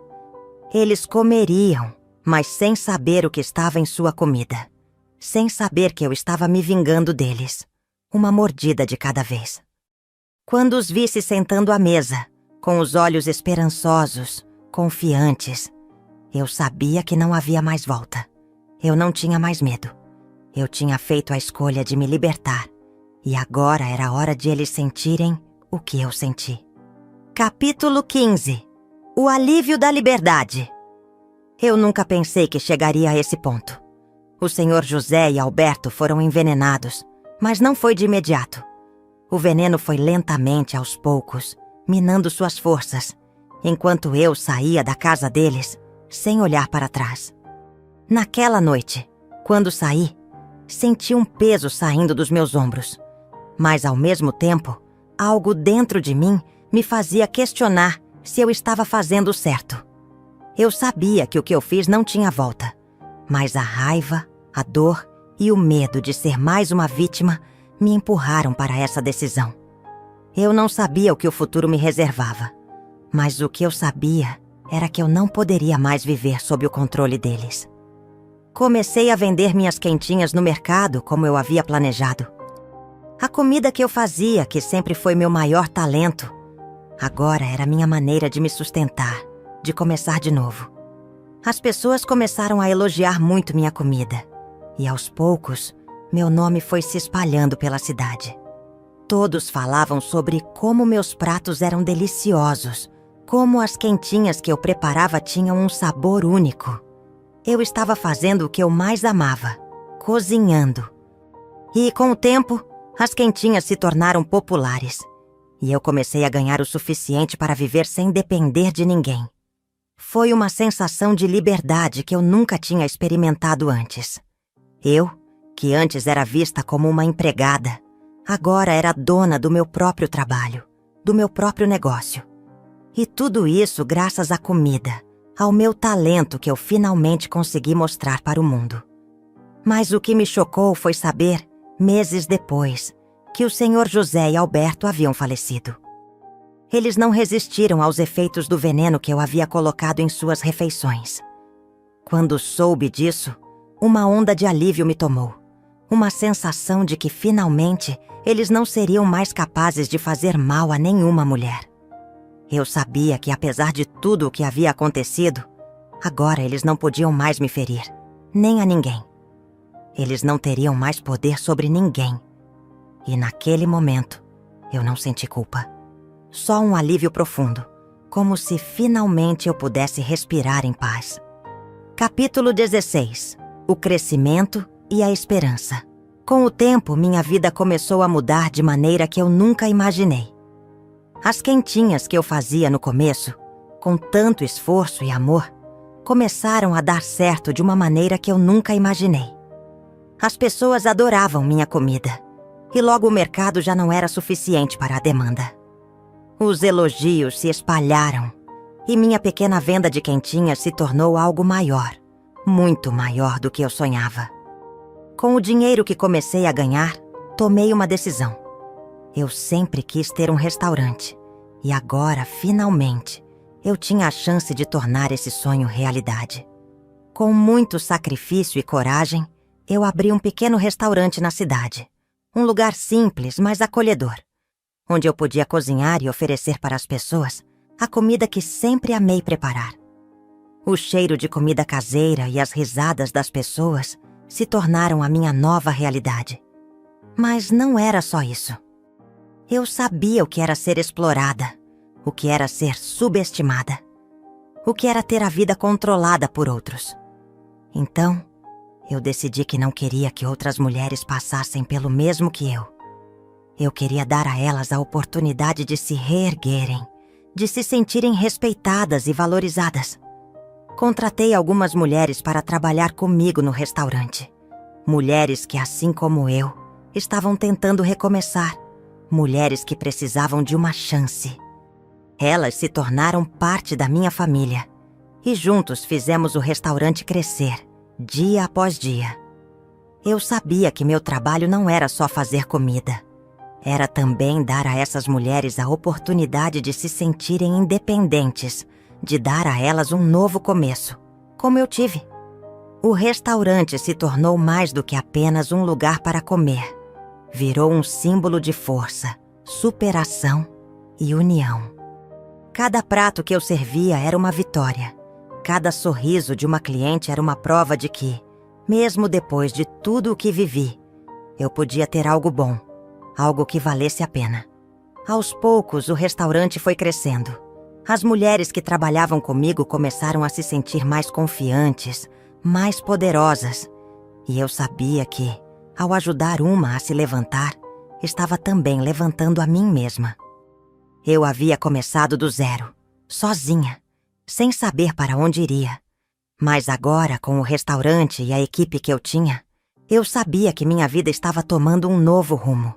Eles comeriam, mas sem saber o que estava em sua comida. Sem saber que eu estava me vingando deles. Uma mordida de cada vez. Quando os vi se sentando à mesa, com os olhos esperançosos, confiantes, eu sabia que não havia mais volta. Eu não tinha mais medo. Eu tinha feito a escolha de me libertar. E agora era hora de eles sentirem o que eu senti. Capítulo 15. O alívio da liberdade. Eu nunca pensei que chegaria a esse ponto. O Sr. José e Alberto foram envenenados, mas não foi de imediato. O veneno foi lentamente, aos poucos, minando suas forças, enquanto eu saía da casa deles, sem olhar para trás. Naquela noite, quando saí, senti um peso saindo dos meus ombros, mas ao mesmo tempo, algo dentro de mim me fazia questionar se eu estava fazendo o certo. Eu sabia que o que eu fiz não tinha volta, mas a raiva, a dor e o medo de ser mais uma vítima me empurraram para essa decisão. Eu não sabia o que o futuro me reservava, mas o que eu sabia era que eu não poderia mais viver sob o controle deles. Comecei a vender minhas quentinhas no mercado como eu havia planejado. A comida que eu fazia, que sempre foi meu maior talento, agora era minha maneira de me sustentar, de começar de novo. As pessoas começaram a elogiar muito minha comida, e aos poucos, meu nome foi se espalhando pela cidade. Todos falavam sobre como meus pratos eram deliciosos, como as quentinhas que eu preparava tinham um sabor único. Eu estava fazendo o que eu mais amava, cozinhando. E com o tempo, as quentinhas se tornaram populares. E eu comecei a ganhar o suficiente para viver sem depender de ninguém. Foi uma sensação de liberdade que eu nunca tinha experimentado antes. Eu, que antes era vista como uma empregada, agora era dona do meu próprio trabalho, do meu próprio negócio. E tudo isso graças à comida, ao meu talento que eu finalmente consegui mostrar para o mundo. Mas o que me chocou foi saber, meses depois, que o Sr. José e Alberto haviam falecido. Eles não resistiram aos efeitos do veneno que eu havia colocado em suas refeições. Quando soube disso, uma onda de alívio me tomou. Uma sensação de que, finalmente, eles não seriam mais capazes de fazer mal a nenhuma mulher. Eu sabia que, apesar de tudo o que havia acontecido, agora eles não podiam mais me ferir, nem a ninguém. Eles não teriam mais poder sobre ninguém. E naquele momento, eu não senti culpa. Só um alívio profundo, como se finalmente eu pudesse respirar em paz. Capítulo 16. O crescimento e a esperança. Com o tempo, minha vida começou a mudar de maneira que eu nunca imaginei. As quentinhas que eu fazia no começo, com tanto esforço e amor, começaram a dar certo de uma maneira que eu nunca imaginei. As pessoas adoravam minha comida. E logo o mercado já não era suficiente para a demanda. Os elogios se espalharam e minha pequena venda de quentinhas se tornou algo maior, muito maior do que eu sonhava. Com o dinheiro que comecei a ganhar, tomei uma decisão. Eu sempre quis ter um restaurante e agora, finalmente, eu tinha a chance de tornar esse sonho realidade. Com muito sacrifício e coragem, eu abri um pequeno restaurante na cidade. Um lugar simples, mas acolhedor, onde eu podia cozinhar e oferecer para as pessoas a comida que sempre amei preparar. O cheiro de comida caseira e as risadas das pessoas se tornaram a minha nova realidade. Mas não era só isso. Eu sabia o que era ser explorada, o que era ser subestimada, o que era ter a vida controlada por outros. Então, eu decidi que não queria que outras mulheres passassem pelo mesmo que eu. Eu queria dar a elas a oportunidade de se reerguerem, de se sentirem respeitadas e valorizadas. Contratei algumas mulheres para trabalhar comigo no restaurante. Mulheres que, assim como eu, estavam tentando recomeçar. Mulheres que precisavam de uma chance. Elas se tornaram parte da minha família. E juntos fizemos o restaurante crescer, dia após dia. Eu sabia que meu trabalho não era só fazer comida. Era também dar a essas mulheres a oportunidade de se sentirem independentes, de dar a elas um novo começo, como eu tive. O restaurante se tornou mais do que apenas um lugar para comer. Virou um símbolo de força, superação e união. Cada prato que eu servia era uma vitória. Cada sorriso de uma cliente era uma prova de que, mesmo depois de tudo o que vivi, eu podia ter algo bom, algo que valesse a pena. Aos poucos, o restaurante foi crescendo. As mulheres que trabalhavam comigo começaram a se sentir mais confiantes, mais poderosas. E eu sabia que, ao ajudar uma a se levantar, estava também levantando a mim mesma. Eu havia começado do zero, sozinha, sem saber para onde iria. Mas agora, com o restaurante e a equipe que eu tinha, eu sabia que minha vida estava tomando um novo rumo.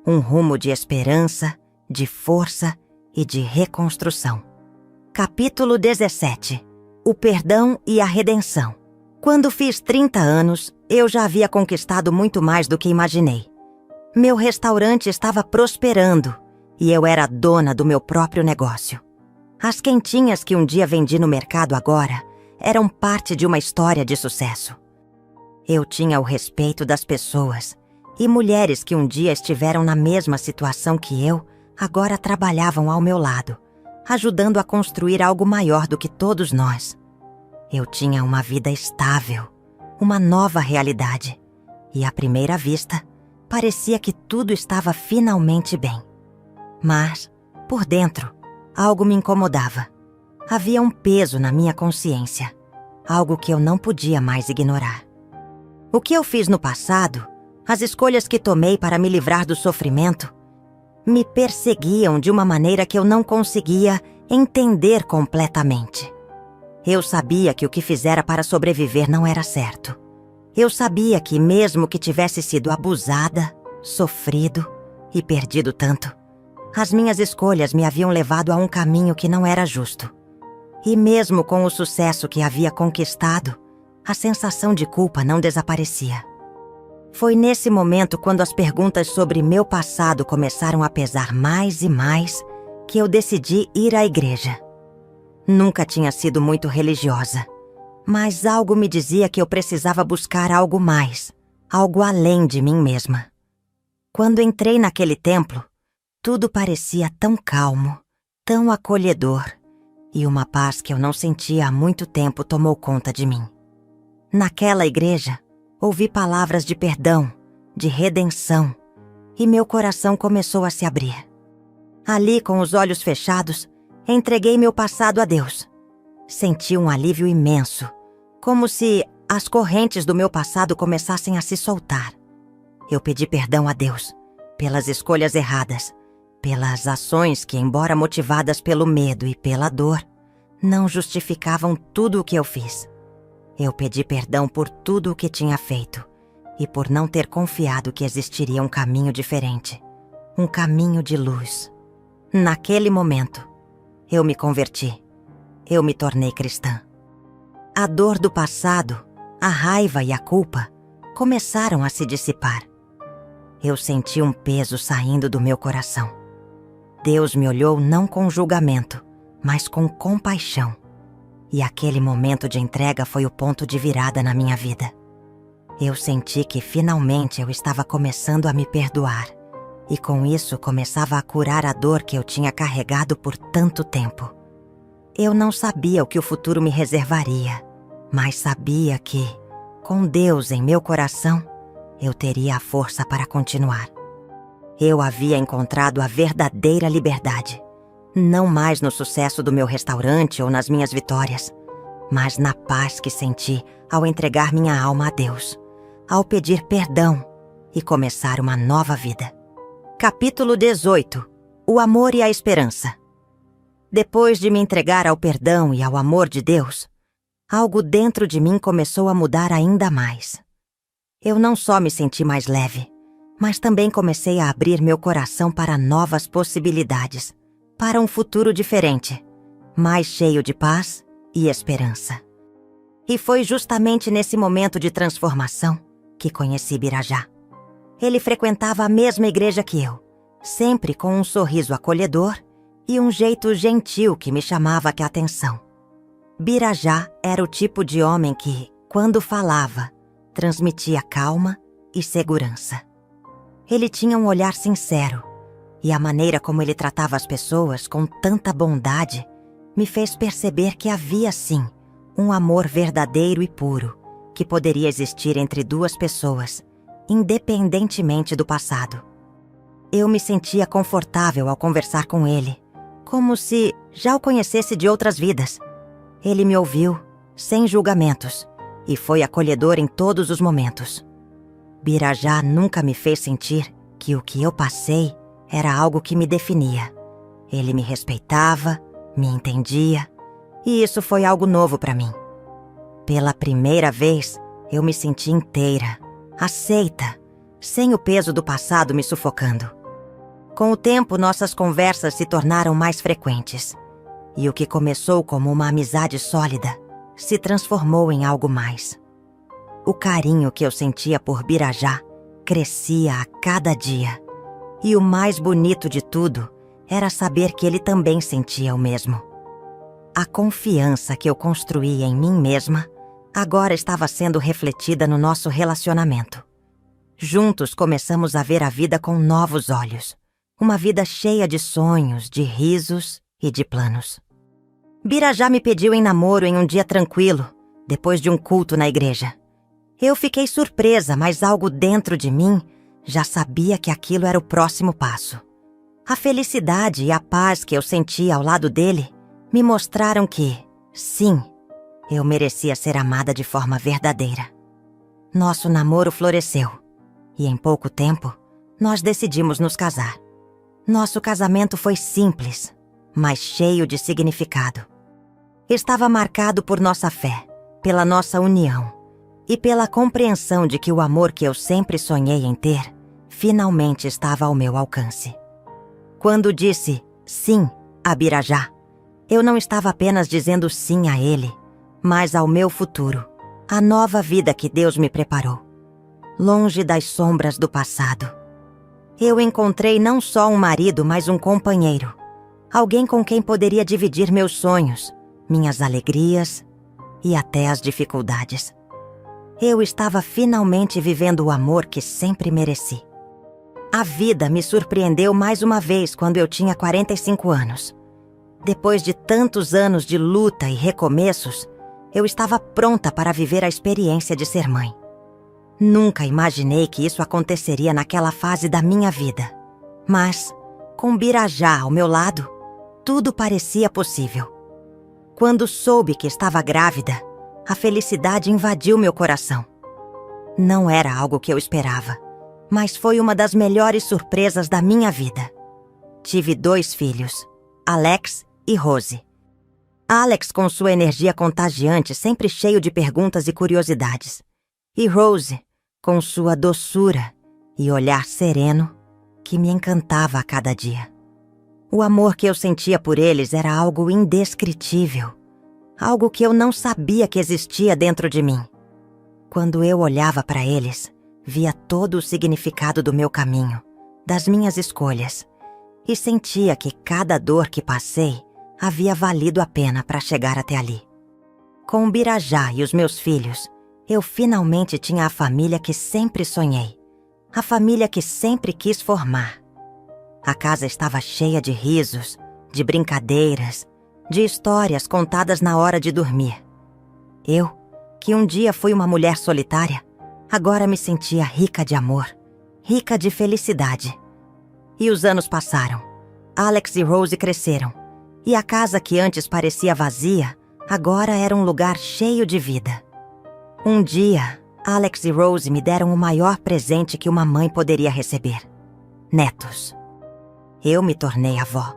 Um rumo de esperança, de força e de reconstrução. Capítulo 17. O perdão e a redenção. Quando fiz 30 anos, eu já havia conquistado muito mais do que imaginei. Meu restaurante estava prosperando e eu era dona do meu próprio negócio. As quentinhas que um dia vendi no mercado agora eram parte de uma história de sucesso. Eu tinha o respeito das pessoas e mulheres que um dia estiveram na mesma situação que eu, agora trabalhavam ao meu lado, ajudando a construir algo maior do que todos nós. Eu tinha uma vida estável, uma nova realidade, e à primeira vista, parecia que tudo estava finalmente bem. Mas, por dentro, algo me incomodava. Havia um peso na minha consciência, algo que eu não podia mais ignorar. O que eu fiz no passado, as escolhas que tomei para me livrar do sofrimento, me perseguiam de uma maneira que eu não conseguia entender completamente. Eu sabia que o que fizera para sobreviver não era certo. Eu sabia que, mesmo que tivesse sido abusada, sofrido e perdido tanto, as minhas escolhas me haviam levado a um caminho que não era justo. E mesmo com o sucesso que havia conquistado, a sensação de culpa não desaparecia. Foi nesse momento, quando as perguntas sobre meu passado começaram a pesar mais e mais, que eu decidi ir à igreja. Nunca tinha sido muito religiosa, mas algo me dizia que eu precisava buscar algo mais, algo além de mim mesma. Quando entrei naquele templo, tudo parecia tão calmo, tão acolhedor, e uma paz que eu não sentia há muito tempo tomou conta de mim. Naquela igreja, ouvi palavras de perdão, de redenção, e meu coração começou a se abrir. Ali, com os olhos fechados, entreguei meu passado a Deus. Senti um alívio imenso, como se as correntes do meu passado começassem a se soltar. Eu pedi perdão a Deus pelas escolhas erradas, pelas ações que, embora motivadas pelo medo e pela dor, não justificavam tudo o que eu fiz. Eu pedi perdão por tudo o que tinha feito e por não ter confiado que existiria um caminho diferente, um caminho de luz. Naquele momento, eu me converti. Eu me tornei cristã. A dor do passado, a raiva e a culpa começaram a se dissipar. Eu senti um peso saindo do meu coração. Deus me olhou não com julgamento, mas com compaixão. E aquele momento de entrega foi o ponto de virada na minha vida. Eu senti que finalmente eu estava começando a me perdoar. E com isso começava a curar a dor que eu tinha carregado por tanto tempo. Eu não sabia o que o futuro me reservaria, mas sabia que, com Deus em meu coração, eu teria a força para continuar. Eu havia encontrado a verdadeira liberdade, não mais no sucesso do meu restaurante ou nas minhas vitórias, mas na paz que senti ao entregar minha alma a Deus, ao pedir perdão e começar uma nova vida. Capítulo 18. O amor e a esperança. Depois de me entregar ao perdão e ao amor de Deus, algo dentro de mim começou a mudar ainda mais. Eu não só me senti mais leve, mas também comecei a abrir meu coração para novas possibilidades, para um futuro diferente, mais cheio de paz e esperança. E foi justamente nesse momento de transformação que conheci Birajá. Ele frequentava a mesma igreja que eu, sempre com um sorriso acolhedor e um jeito gentil que me chamava a atenção. Birajá era o tipo de homem que, quando falava, transmitia calma e segurança. Ele tinha um olhar sincero, e a maneira como ele tratava as pessoas com tanta bondade me fez perceber que havia sim um amor verdadeiro e puro que poderia existir entre duas pessoas, independentemente do passado. Eu me sentia confortável ao conversar com ele, como se já o conhecesse de outras vidas. Ele me ouviu, sem julgamentos, e foi acolhedor em todos os momentos. Birajá nunca me fez sentir que o que eu passei era algo que me definia. Ele me respeitava, me entendia, e isso foi algo novo para mim. Pela primeira vez, eu me senti inteira, aceita, sem o peso do passado me sufocando. Com o tempo, nossas conversas se tornaram mais frequentes, e o que começou como uma amizade sólida se transformou em algo mais. O carinho que eu sentia por Birajá crescia a cada dia, e o mais bonito de tudo era saber que ele também sentia o mesmo. A confiança que eu construí em mim mesma agora estava sendo refletida no nosso relacionamento. Juntos começamos a ver a vida com novos olhos, uma vida cheia de sonhos, de risos e de planos. Birajá me pediu em namoro em um dia tranquilo, depois de um culto na igreja. Eu fiquei surpresa, mas algo dentro de mim já sabia que aquilo era o próximo passo. A felicidade e a paz que eu sentia ao lado dele me mostraram que, sim, eu merecia ser amada de forma verdadeira. Nosso namoro floresceu, e em pouco tempo, nós decidimos nos casar. Nosso casamento foi simples, mas cheio de significado. Estava marcado por nossa fé, pela nossa união e pela compreensão de que o amor que eu sempre sonhei em ter finalmente estava ao meu alcance. Quando disse sim a Birajá, eu não estava apenas dizendo sim a ele, mas ao meu futuro, a nova vida que Deus me preparou. Longe das sombras do passado, eu encontrei não só um marido, mas um companheiro. Alguém com quem poderia dividir meus sonhos, minhas alegrias e até as dificuldades. Eu estava finalmente vivendo o amor que sempre mereci. A vida me surpreendeu mais uma vez quando eu tinha 45 anos. Depois de tantos anos de luta e recomeços, eu estava pronta para viver a experiência de ser mãe. Nunca imaginei que isso aconteceria naquela fase da minha vida. Mas, com Birajá ao meu lado, tudo parecia possível. Quando soube que estava grávida, a felicidade invadiu meu coração. Não era algo que eu esperava, mas foi uma das melhores surpresas da minha vida. Tive 2 filhos, Alex e Rose. Alex com sua energia contagiante, sempre cheio de perguntas e curiosidades. E Rose com sua doçura e olhar sereno que me encantava a cada dia. O amor que eu sentia por eles era algo indescritível, algo que eu não sabia que existia dentro de mim. Quando eu olhava para eles, via todo o significado do meu caminho, das minhas escolhas, e sentia que cada dor que passei havia valido a pena para chegar até ali. Com Birajá e os meus filhos, eu finalmente tinha a família que sempre sonhei, a família que sempre quis formar. A casa estava cheia de risos, de brincadeiras, de histórias contadas na hora de dormir. Eu, que um dia fui uma mulher solitária, agora me sentia rica de amor, rica de felicidade. E os anos passaram. Alex e Rose cresceram, e a casa que antes parecia vazia, agora era um lugar cheio de vida. Um dia, Alex e Rose me deram o maior presente que uma mãe poderia receber: netos. Eu me tornei avó,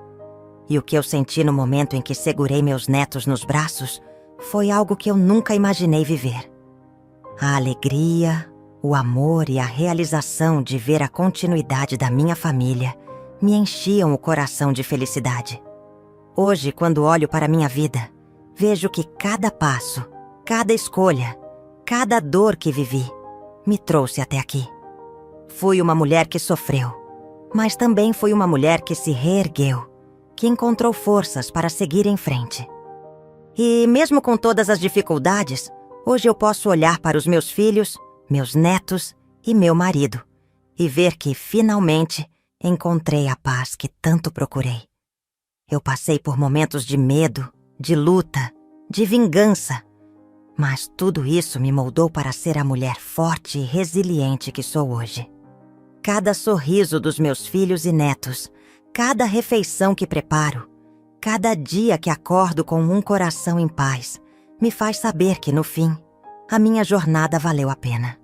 e o que eu senti no momento em que segurei meus netos nos braços foi algo que eu nunca imaginei viver. A alegria, o amor e a realização de ver a continuidade da minha família me enchiam o coração de felicidade. Hoje, quando olho para minha vida, vejo que cada passo, cada escolha, cada dor que vivi, me trouxe até aqui. Fui uma mulher que sofreu, mas também fui uma mulher que se reergueu, que encontrou forças para seguir em frente. E mesmo com todas as dificuldades, hoje eu posso olhar para os meus filhos, meus netos e meu marido e ver que, finalmente, encontrei a paz que tanto procurei. Eu passei por momentos de medo, de luta, de vingança, mas tudo isso me moldou para ser a mulher forte e resiliente que sou hoje. Cada sorriso dos meus filhos e netos, cada refeição que preparo, Cada dia que acordo com um coração em paz me faz saber que, no fim, a minha jornada valeu a pena.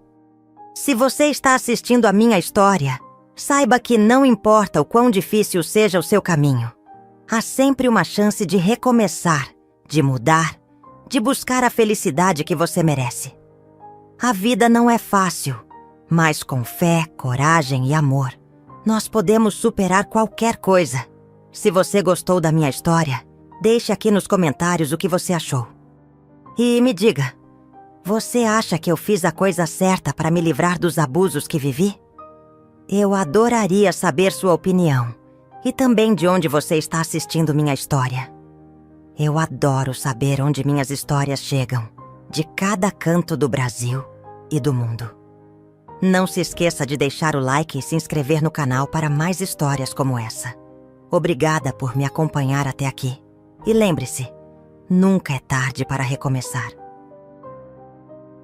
Se você está assistindo a minha história, saiba que não importa o quão difícil seja o seu caminho, há sempre uma chance de recomeçar, de mudar, de buscar a felicidade que você merece. A vida não é fácil, mas com fé, coragem e amor, nós podemos superar qualquer coisa. Se você gostou da minha história, deixe aqui nos comentários o que você achou. E me diga, você acha que eu fiz a coisa certa para me livrar dos abusos que vivi? Eu adoraria saber sua opinião e também de onde você está assistindo minha história. Eu adoro saber onde minhas histórias chegam, de cada canto do Brasil e do mundo. Não se esqueça de deixar o like e se inscrever no canal para mais histórias como essa. Obrigada por me acompanhar até aqui. E lembre-se, nunca é tarde para recomeçar.